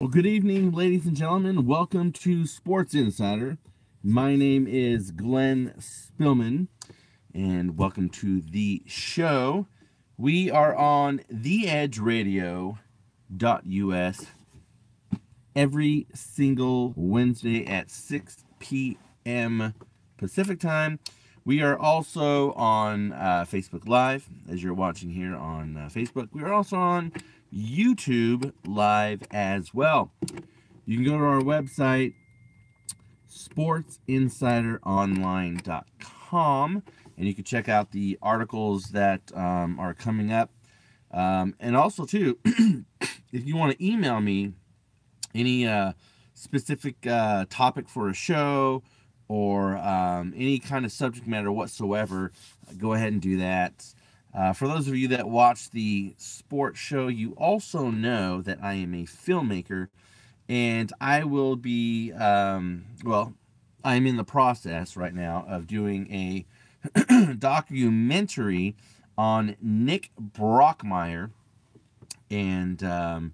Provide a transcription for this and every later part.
Well, good evening, ladies and gentlemen. Welcome to Sports Insider. My name is Glenn Spillman, and welcome to the show. We are on theedgeradio.us every single Wednesday at 6 p.m. Pacific time. We are also on Facebook Live, as you're watching here on Facebook. We are also on YouTube Live as well. You can go to our website, sportsinsideronline.com, and you can check out the articles that are coming up. And also, too, if you want to email me any specific topic for a show or any kind of subject matter whatsoever, go ahead and do that. For those of you that watch the sports show, you also know that I am a filmmaker, and I will be, I'm in the process right now of doing a documentary on Nick Brockmeyer, and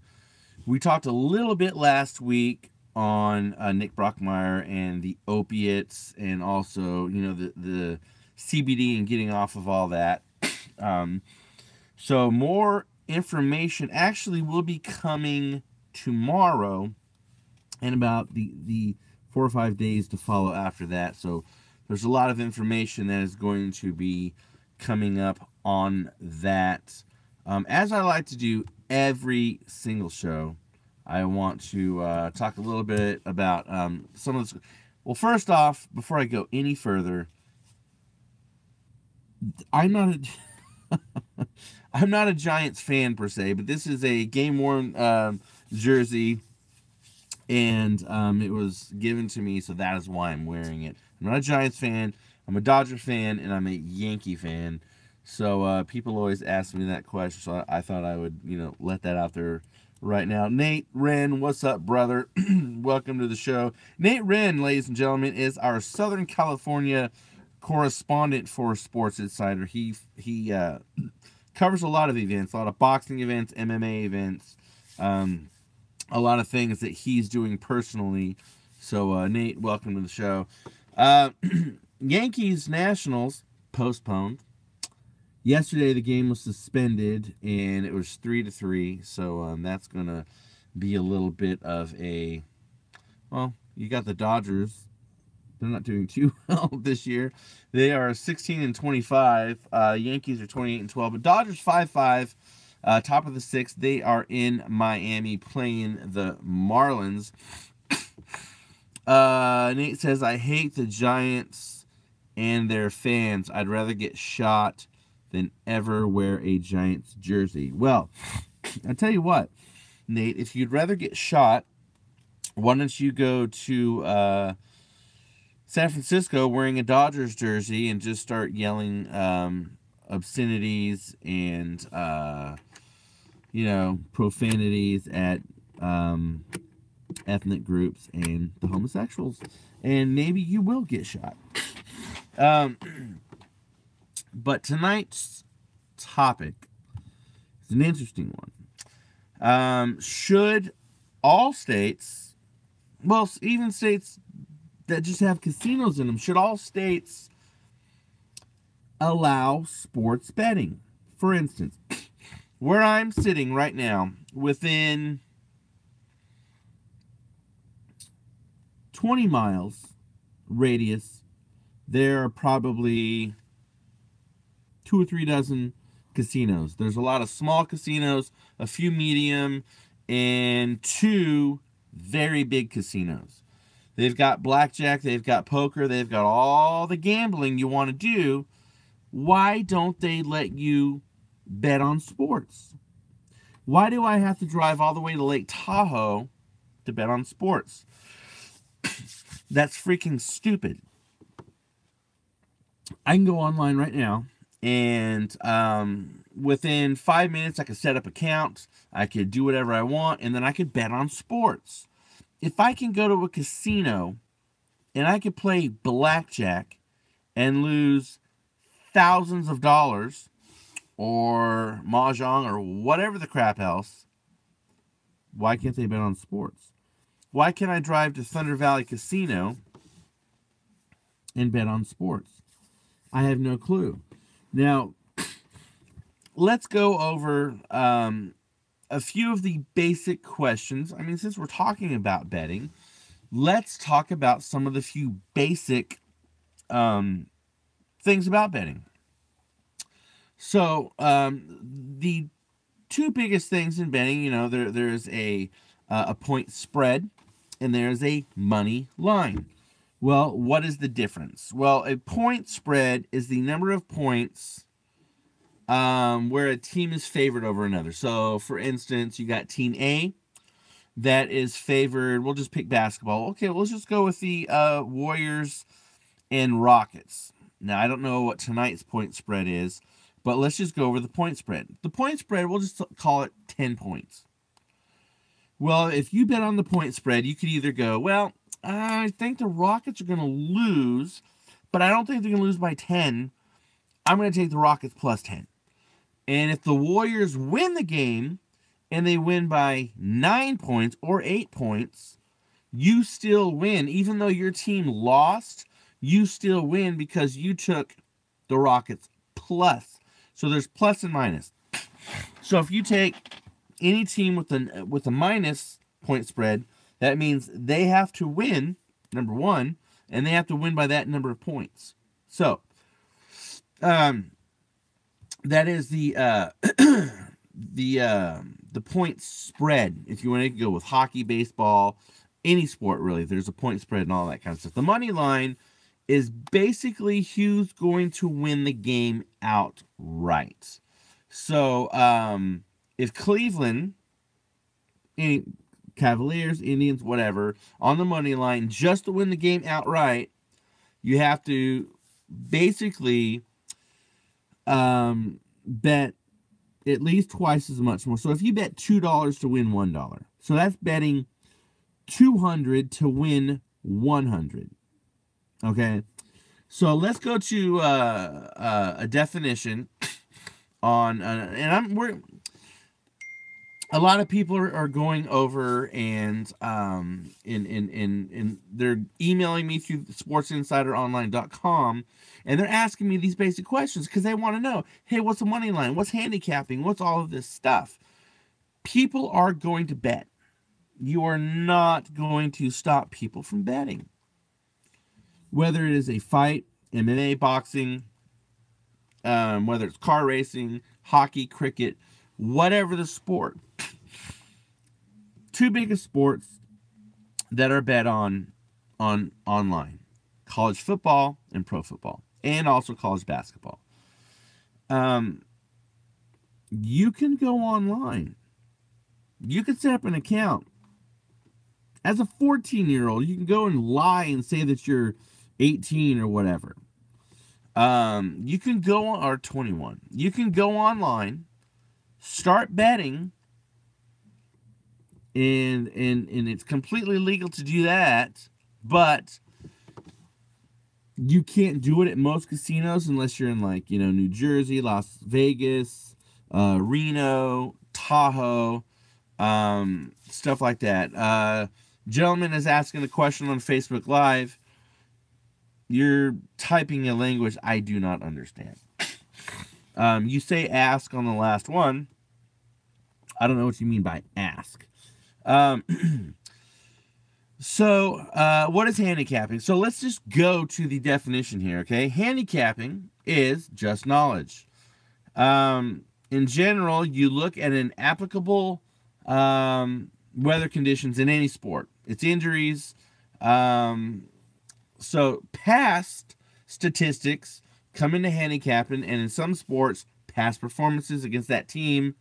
we talked a little bit last week on Nick Brockmeyer and the opiates, and also, the CBD and getting off of all that. So more information actually will be coming tomorrow, and about the 4 or 5 days to follow after that. So there's a lot of information that is going to be coming up on that. As I like to do every single show, I want to talk a little bit about some of this. Well, first off, before I go any further, I'm not a I'm not a Giants fan per se, but this is a game worn jersey, and it was given to me, so that is why I'm wearing it. I'm not a Giants fan. I'm a Dodger fan, and I'm a Yankee fan. So people always ask me that question, so I thought I would, let that out there right now. Nate Wren, what's up, brother? Welcome to the show. Nate Wren, ladies and gentlemen, is our Southern California correspondent for Sports Insider. He covers a lot of events, a lot of boxing events, MMA events, a lot of things that he's doing personally. So, Nate, welcome to the show. Yankees Nationals postponed. Yesterday, the game was suspended, and it was 3-3. So that's gonna be a little bit of a, well, you got the Dodgers. They're not doing too well this year. They are 16-25. Yankees are 28-12. But Dodgers 5-5. Top of the sixth. They are in Miami playing the Marlins. Nate says, I hate the Giants and their fans. I'd rather get shot than ever wear a Giants jersey. Well, I tell you what, Nate, if you'd rather get shot, why don't you go to San Francisco wearing a Dodgers jersey and just start yelling obscenities and profanities at ethnic groups and the homosexuals, and maybe you will get shot. But tonight's topic is an interesting one. Should all states, well, even states that just have casinos in them, should all states allow sports betting? For instance, where I'm sitting right now, within 20 miles radius, there are probably 2 or 3 dozen casinos. There's a lot of small casinos, a few medium, and 2 very big casinos. They've got blackjack, they've got poker, they've got all the gambling you want to do. Why don't they let you bet on sports? Why do I have to drive all the way to Lake Tahoe to bet on sports? That's freaking stupid. I can go online right now, and within 5 minutes, I could set up accounts, I could do whatever I want, and then I could bet on sports. If I can go to a casino and I could play blackjack and lose thousands of dollars, or mahjong, or whatever the crap else, Why can't they bet on sports? Why can't I drive to Thunder Valley Casino and bet on sports? I have no clue. Now, let's go over a few of the basic questions. I mean, since we're talking about betting, let's talk about some of the few basic things about betting. So, the two biggest things in betting, you know, there's a point spread and there's a money line. Well, what is the difference? Well, a point spread is the number of points where a team is favored over another. So, for instance, you got Team A that is favored. We'll just pick basketball. Okay, well, let's just go with the Warriors and Rockets. Now, I don't know what tonight's point spread is, but let's just go over the point spread. The point spread, we'll just call it 10 points. Well, if you bet on the point spread, you could either go, well, I think the Rockets are going to lose, but I don't think they're going to lose by 10. I'm going to take the Rockets plus 10. And if the Warriors win the game and they win by 9 points or 8 points, you still win. Even though your team lost, you still win because you took the Rockets plus. So there's plus and minus. So if you take any team with a minus point spread, that means they have to win, number one, and they have to win by that number of points. So, that is the the point spread. If you want to go with hockey, baseball, any sport really, there's a point spread and all that kind of stuff. The money line is basically who's going to win the game outright. So, if Cleveland, any Cavaliers, Indians, whatever, on the money line, just to win the game outright, you have to basically bet at least twice as much more. So if you bet $2 to win $1, so that's betting 200 to win 100. Okay, so let's go to a definition on, a lot of people are going over and they're emailing me through sportsinsideronline.com, and they're asking me these basic questions because they want to know, hey, what's a money line? What's handicapping? What's all of this stuff? People are going to bet. You are not going to stop people from betting. Whether it is a fight, MMA, boxing, whether it's car racing, hockey, cricket, whatever the sport. Two biggest sports that are bet on online: college football and pro football, and also college basketball. You can go online. You can set up an account. As a 14-year-old, you can go and lie and say that you're 18 or whatever. You can go on, or 21. You can go online, start betting, and it's completely legal to do that, but you can't do it at most casinos unless you're in, like, you know, New Jersey, Las Vegas, Reno, Tahoe, stuff like that. Gentleman is asking a question on Facebook Live. You're typing a language I do not understand. You say ask on the last one. I don't know what you mean by ask. So, what is handicapping? So let's just go to the definition here, okay? Handicapping is just knowledge. In general, you look at an applicable weather conditions in any sport. It's injuries. So past statistics come into handicapping, and in some sports, past performances against that team.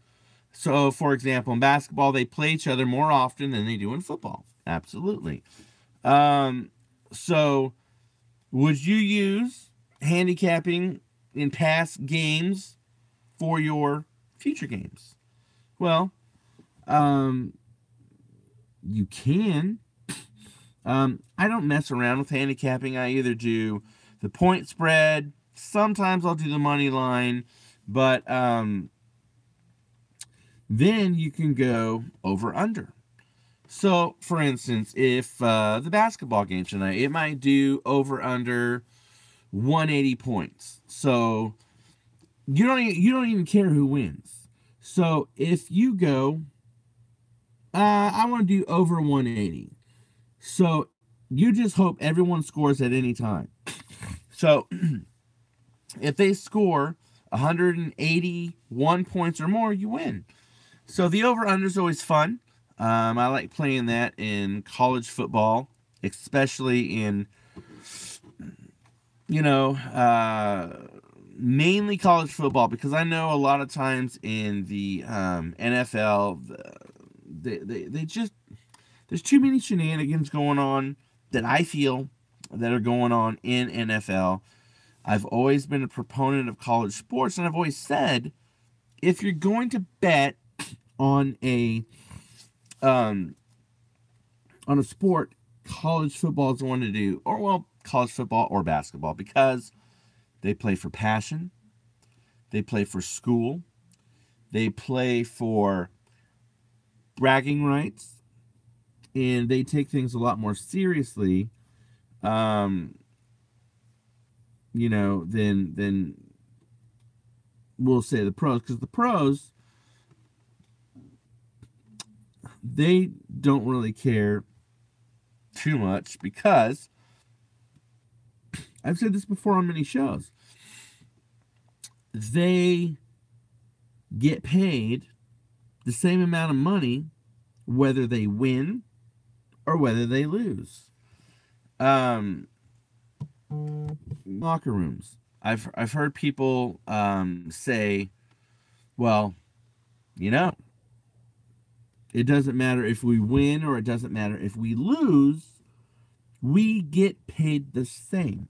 So, for example, in basketball, they play each other more often than they do in football. Absolutely. So, would you use handicapping in past games for your future games? Well, you can. I don't mess around with handicapping. I either do the point spread. Sometimes I'll do the money line. But then you can go over under. So, for instance, if the basketball game tonight, it might do over under 180 points. So you don't even care who wins. So if you go, I want to do over 180. So you just hope everyone scores at any time. So if they score 181 points or more, you win. So the over under is always fun. I like playing that in college football, especially in, you know, mainly college football, because I know a lot of times in the NFL, they just, there's too many shenanigans going on that I feel that are going on in NFL. I've always been a proponent of college sports, and I've always said, if you're going to bet on um, a sport, college football is the one to do, or well, college football or basketball, because they play for passion, they play for school, they play for bragging rights, and they take things a lot more seriously, um, than we'll say the pros, because the pros, they don't really care too much, because I've said this before on many shows. They get paid the same amount of money whether they win or whether they lose. Locker rooms. I've heard people say, well, you know, it doesn't matter if we win or it doesn't matter if we lose, we get paid the same.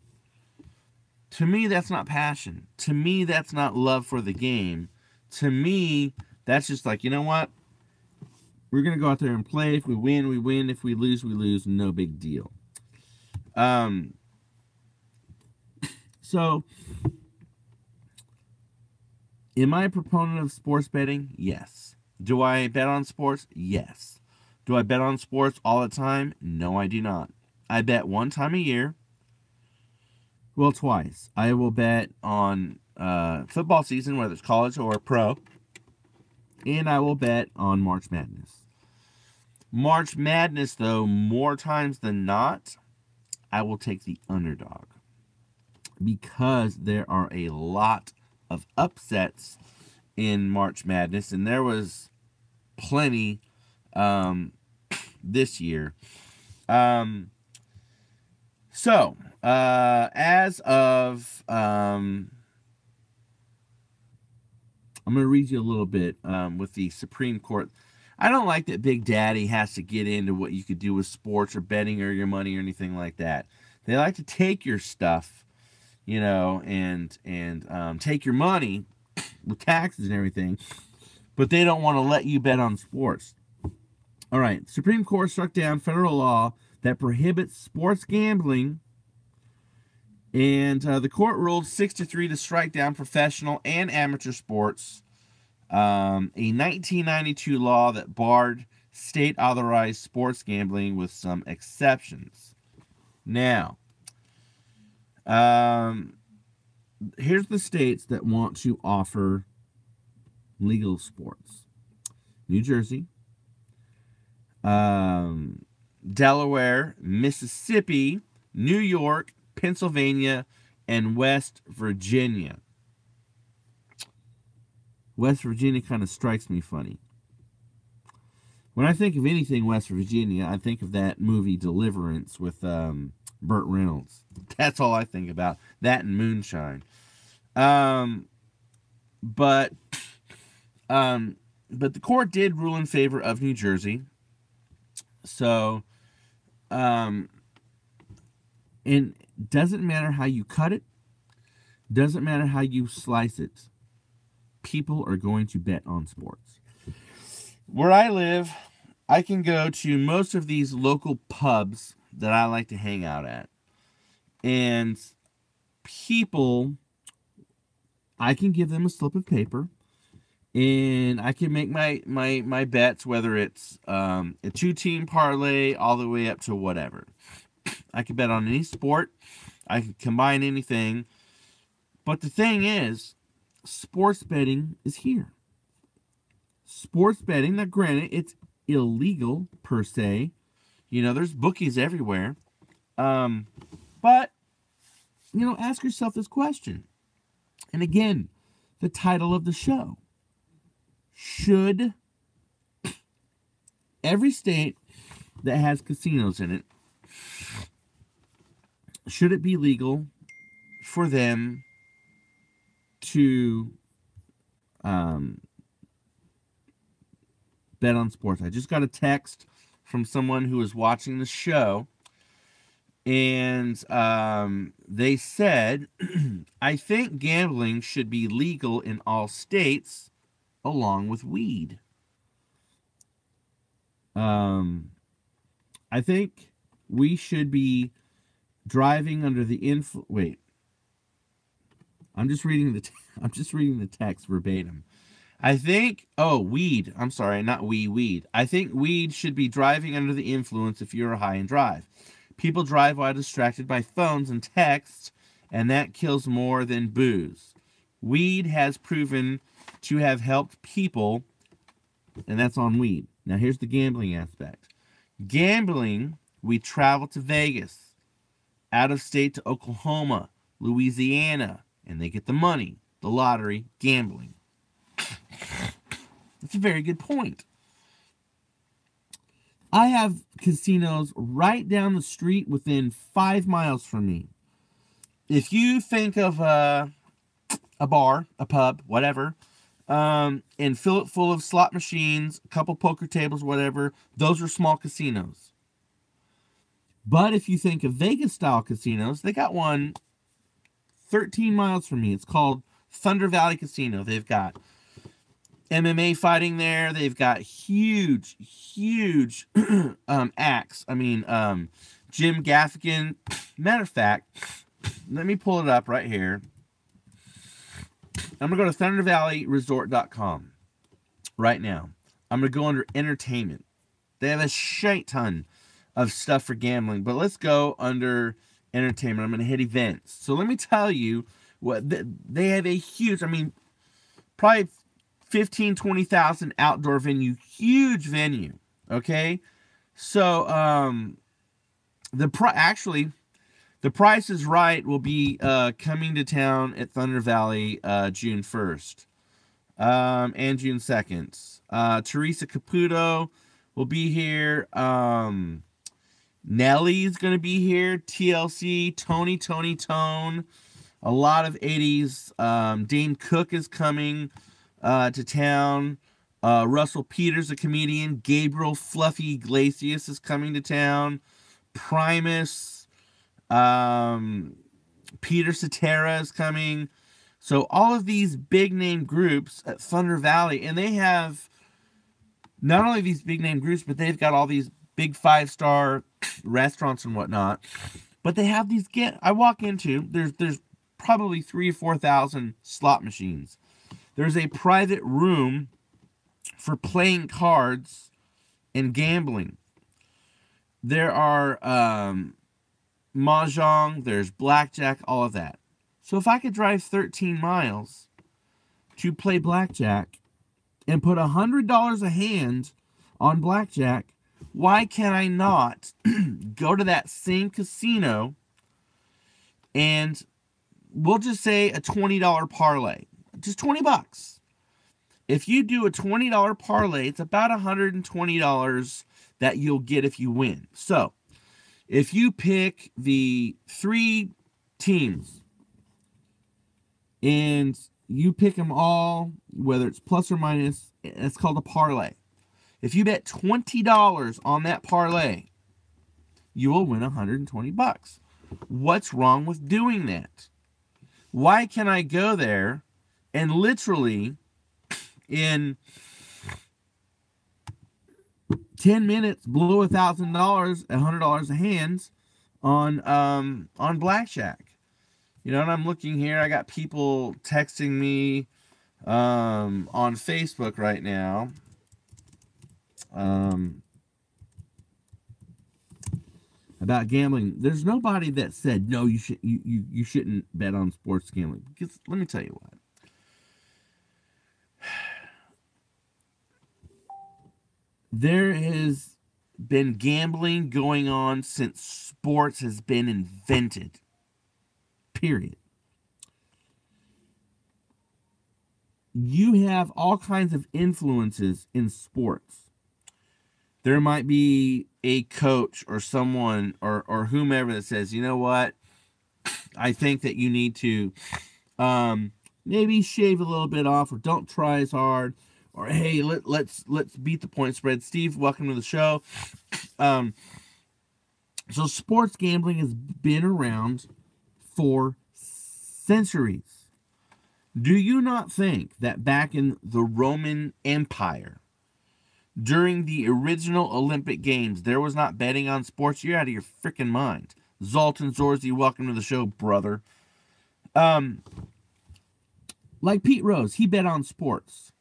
To me, that's not passion. To me, that's not love for the game. To me, that's just like, you know what? We're going to go out there and play. If we win, we win. If we lose. No big deal. So, am I a proponent of sports betting? Yes. Do I bet on sports? Yes. Do I bet on sports all the time? No, I do not. I bet one time a year. Well, twice. I will bet on football season, whether it's college or pro, and I will bet on March Madness. March Madness, though, more times than not, I will take the underdog, because there are a lot of upsets in March Madness, and there was plenty this year. As of, I'm going to read you a little bit with the Supreme Court. I don't like that Big Daddy has to get into what you could do with sports or betting or your money or anything like that. They like to take your stuff, and take your money with taxes and everything, but they don't want to let you bet on sports. All right, Supreme Court struck down federal law that prohibits sports gambling, and the court ruled 6-3 to strike down professional and amateur sports. A 1992 law that barred state-authorized sports gambling with some exceptions. Now, here's the states that want to offer legal sports: New Jersey, Delaware, Mississippi, New York, Pennsylvania, and West Virginia. West Virginia kind of strikes me funny. When I think of anything West Virginia, I think of that movie Deliverance with Burt Reynolds. That's all I think about. That and moonshine. But the court did rule in favor of New Jersey. So, and doesn't matter how you cut it, doesn't matter how you slice it, people are going to bet on sports. Where I live, I can go to most of these local pubs that I like to hang out at. And people, I can give them a slip of paper, And I can make my bets, whether it's a 2-team parlay all the way up to whatever. I can bet on any sport. I can combine anything. But the thing is, sports betting is here. Sports betting, now granted, it's illegal per se. There's bookies everywhere. But, ask yourself this question. And again, the title of the show. Should every state that has casinos in it, should it be legal for them to bet on sports? I just got a text from someone who was watching the show, and they said, I think gambling should be legal in all states along with weed. I think we should be driving under the influence. Wait, I'm just reading the text verbatim. I think, weed. I'm sorry, not weed. I think weed should be driving under the influence if you're high and drive. People drive while distracted by phones and texts, and that kills more than booze. Weed has proven to have helped people, and that's on weed. Now here's the gambling aspect. Gambling, we travel to Vegas, out of state to Oklahoma, Louisiana, and they get the money, the lottery, gambling. That's a very good point. I have casinos right down the street within 5 miles from me. If you think of a bar, a pub, whatever, and fill it full of slot machines, a couple poker tables, whatever, those are small casinos. But if you think of Vegas-style casinos, they got one 13 miles from me. It's called Thunder Valley Casino. They've got MMA fighting there. They've got huge acts. Jim Gaffigan. Matter of fact, let me pull it up right here. I'm going to go to ThunderValleyResort.com right now. I'm going to go under entertainment. They have a shite ton of stuff for gambling, but let's go under entertainment. I'm going to hit events. So let me tell you what they have a huge, probably 15, 20,000 outdoor venue, huge venue. Okay. So, the Price is Right will be coming to town at Thunder Valley June 1st and June 2nd. Teresa Caputo will be here. Nelly's going to be here. TLC, Tone. A lot of 80s. Dane Cook is coming to town. Russell Peters, a comedian. Gabriel Fluffy Iglesias is coming to town. Primus. Peter Cetera is coming. So all of these big name groups at Thunder Valley, and they have not only these big name groups, but they've got all these big 5-star restaurants and whatnot. But they have these I walk into, there's probably 3,000 or 4,000 slot machines. There's a private room for playing cards and gambling. There are mahjong, there's blackjack, all of that. So if I could drive 13 miles to play blackjack and put $100 a hand on blackjack, why can I not go to that same casino and we'll just say a $20 parlay, just $20. If you do a $20 parlay, it's about $120 that you'll get if you win. So if you pick the 3 teams and you pick them all, whether it's plus or minus, it's called a parlay. If you bet $20 on that parlay, you will win $120. What's wrong with doing that? Why can I go there and literally in 10 minutes blow $1,000, $100 a hand on blackjack? And I'm looking here. I got people texting me. on Facebook right now. About gambling, there's nobody that said no. You shouldn't bet on sports gambling. Because let me tell you what. There has been gambling going on since sports has been invented. Period. You have all kinds of influences in sports. There might be a coach or someone or whomever that says, you know what, I think that you need to maybe shave a little bit off, or don't try as hard, or hey, let's beat the point spread. Steve, welcome to the show. So sports gambling has been around for centuries. Do you not think that back in the Roman Empire, during the original Olympic Games, there was not betting on sports? You're out of your freaking mind. Zoltan Zorzi, welcome to the show, brother. Like Pete Rose, he bet on sports.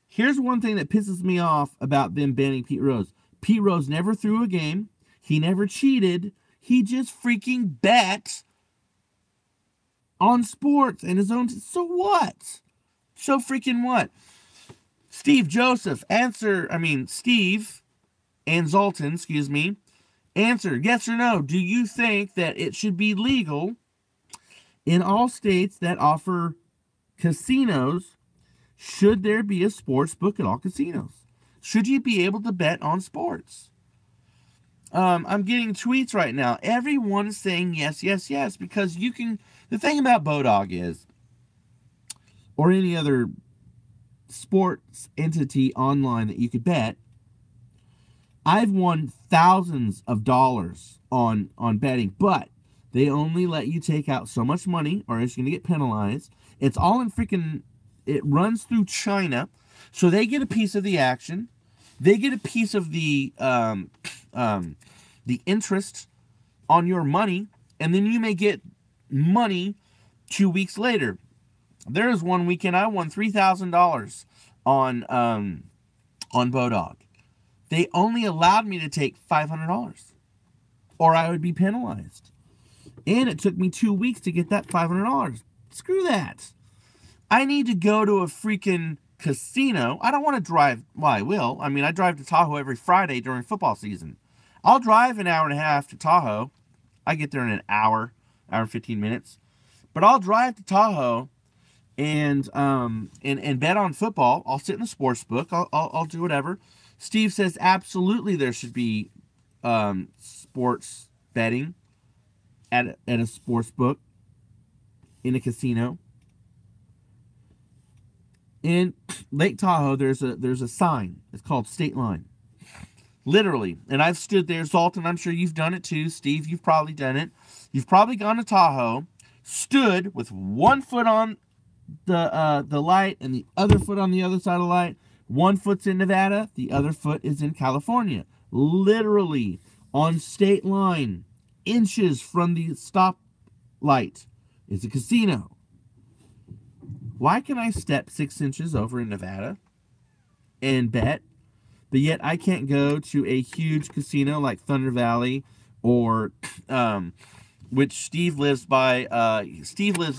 Here's one thing that pisses me off about them banning Pete Rose. Pete Rose never threw a game. He never cheated. He just freaking bet on sports and his own. So what? So freaking what? Steve Joseph, Steve and Zoltan, answer, yes or no. Do you think that it should be legal in all states that offer casinos? Should there be a sports book at all casinos? Should you be able to bet on sports? I'm getting tweets right now. Everyone is saying yes, yes, yes, because you can. The thing about Bodog is, or any other sports entity online that you could bet, I've won thousands of dollars on betting, but they only let you take out so much money or else you're going to get penalized. It's all in freaking, it runs through China, so they get a piece of the action. They get a piece of the interest on your money, and then you may get money 2 weeks later. There was one weekend I won $3,000 on Bodog. They only allowed me to take $500, or I would be penalized. And it took me 2 weeks to get that $500. Screw that. I need to go to a freaking casino. I don't want to drive. Well, I will. I mean, I drive to Tahoe every Friday during football season. I'll drive an hour and a half to Tahoe. I get there in an hour and 15 minutes. But I'll drive to Tahoe and bet on football. I'll sit in the sports book. I'll do whatever. Steve says absolutely there should be sports betting at a sports book in a casino. In Lake Tahoe, there's a sign. It's called State Line. Literally. And I've stood there. Zoltan, I'm sure you've done it too. Steve, you've probably done it. You've probably gone to Tahoe, stood with one foot on the light and the other foot on the other side of the light. One foot's in Nevada, the other foot is in California. Literally on State Line, inches from the stop light, is a casino. Why can I step 6 inches over in Nevada and bet, but yet I can't go to a huge casino like Thunder Valley or which Steve lives by. Steve lives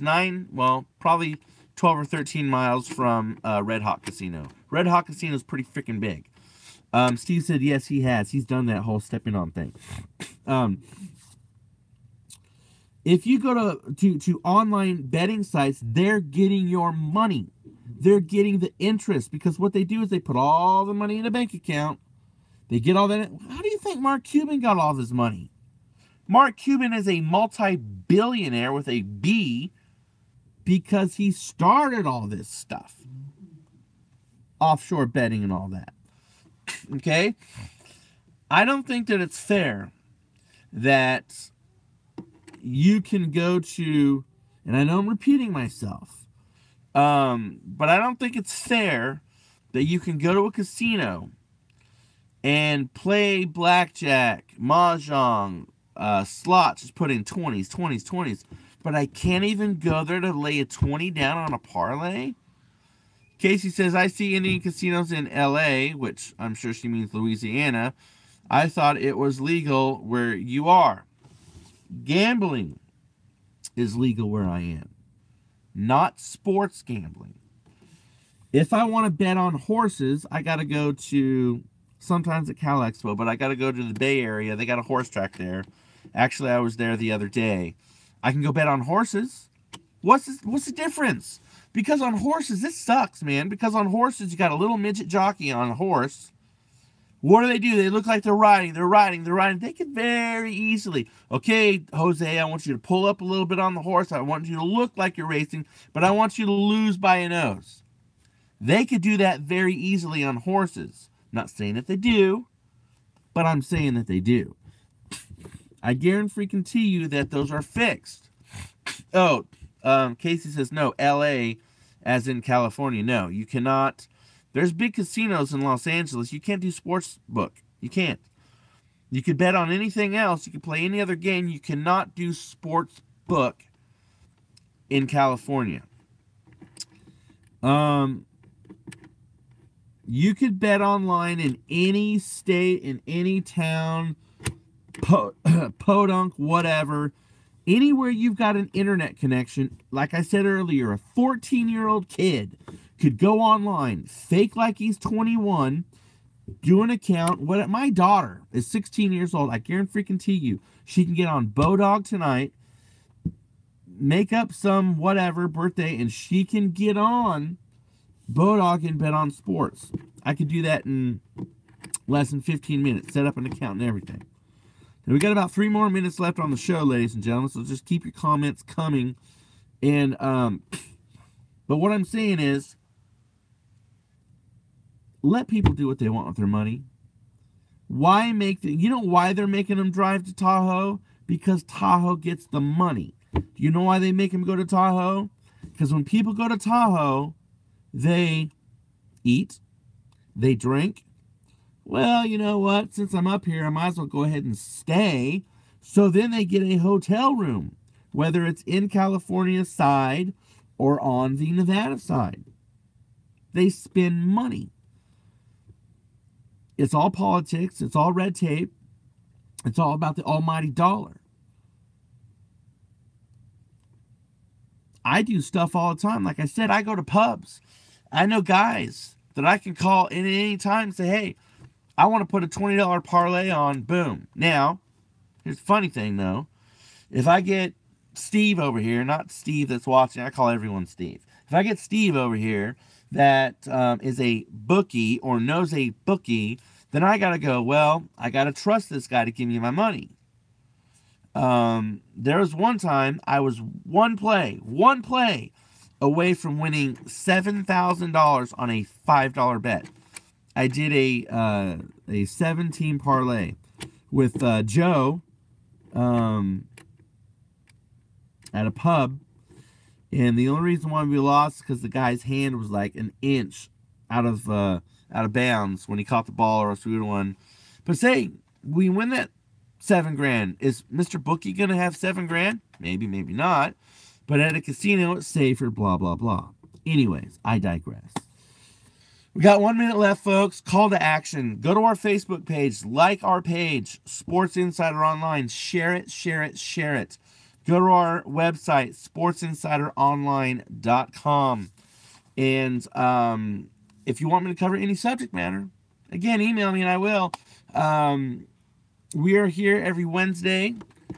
probably 12 or 13 miles from Red Hawk Casino. Red Hawk Casino is pretty freaking big. Steve said yes, he has. He's done that whole stepping on thing. If you go to online betting sites, they're getting your money. They're getting the interest, because what they do is they put all the money in a bank account. They get all that. How do you think Mark Cuban got all of his money? Mark Cuban is a multi-billionaire with a B because he started all this stuff. Offshore betting and all that. Okay? I don't think that it's fair that you can go to, and I know I'm repeating myself, but I don't think it's fair that you can go to a casino and play blackjack, mahjong, slots, just put in 20s, but I can't even go there to lay a 20 down on a parlay. Casey says, I see Indian casinos in LA, which I'm sure she means Louisiana. I thought it was legal where you are. Gambling is legal where I am, not sports gambling. If I want to bet on horses, I got to go to, sometimes at Cal Expo, but I got to go to the Bay Area. They got a horse track there. Actually, I was there the other day. I can go bet on horses. What's the difference? Because on horses, this sucks, man. Because on horses, you got a little midget jockey on a horse. What do? They look like they're riding. They could very easily, okay, Jose, I want you to pull up a little bit on the horse. I want you to look like you're racing, but I want you to lose by a nose. They could do that very easily on horses. Not saying that they do, but I'm saying that they do. I guarantee you that those are fixed. Oh, Casey says, no, L.A. as in California. No, you cannot. There's big casinos in Los Angeles. You can't do sports book. You can't. You could bet on anything else. You could play any other game. You cannot do sports book in California. You could bet online in any state, in any town, podunk, whatever. Anywhere you've got an internet connection, like I said earlier, a 14-year-old kid could go online, fake like he's 21, do an account. My daughter is 16 years old. I guarantee you, she can get on Bodog tonight, make up some whatever birthday, and she can get on Bodog and bet on sports. I could do that in less than 15 minutes, set up an account and everything. Now, we got about 3 more minutes left on the show, ladies and gentlemen, so just keep your comments coming. And, but what I'm saying is, let people do what they want with their money. Why you know why they're making them drive to Tahoe? Because Tahoe gets the money. Do you know why they make them go to Tahoe? Because when people go to Tahoe, they eat, they drink. Well, you know what? Since I'm up here, I might as well go ahead and stay. So then they get a hotel room, whether it's in California side or on the Nevada side. They spend money. It's all politics. It's all red tape. It's all about the almighty dollar. I do stuff all the time. Like I said, I go to pubs. I know guys that I can call at any time and say, hey, I want to put a $20 parlay on. Boom. Now, here's the funny thing, though. If I get Steve over here, not Steve that's watching, I call everyone Steve. If I get Steve over here that is a bookie or knows a bookie, then I got to go, well, I got to trust this guy to give me my money. There was one time I was one play away from winning $7,000 on a $5 bet. I did a 7-team parlay with Joe at a pub, and the only reason why we lost is because the guy's hand was like an inch out of bounds when he caught the ball, or else we would have won. But say we win that $7,000, is Mr. Bookie gonna have $7,000? Maybe, maybe not. But at a casino, it's safer. Blah blah blah. Anyways, I digress. We got 1 minute left, folks. Call to action. Go to our Facebook page. Like our page, Sports Insider Online. Share it, share it, share it. Go to our website, sportsinsideronline.com. And if you want me to cover any subject matter, again, email me and I will. We are here every Wednesday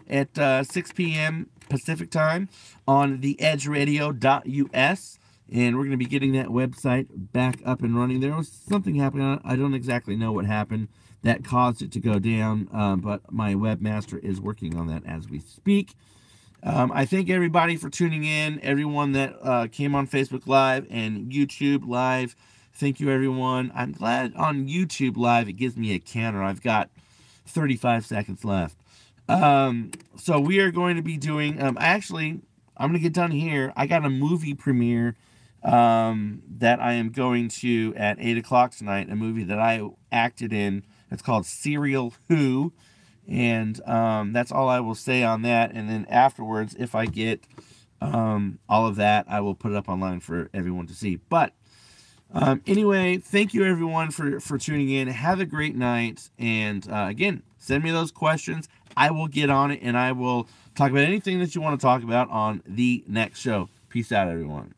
at 6 p.m. Pacific time on theedgeradio.us. And we're going to be getting that website back up and running. There was something happening. I don't exactly know what happened that caused it to go down, but my webmaster is working on that as we speak. I thank everybody for tuning in, everyone that came on Facebook Live and YouTube Live. Thank you, everyone. I'm glad on YouTube Live it gives me a counter. I've got 35 seconds left. So we are going to be doing, I'm going to get done here. I got a movie premiere that I am going to at 8 o'clock tonight, a movie that I acted in. It's called Serial Who, and that's all I will say on that. And then afterwards, if I get all of that, I will put it up online for everyone to see. But Anyway, thank you everyone for tuning in. Have a great night. And again, send me those questions. I will get on it and I will talk about anything that you want to talk about on the next show. Peace out, everyone.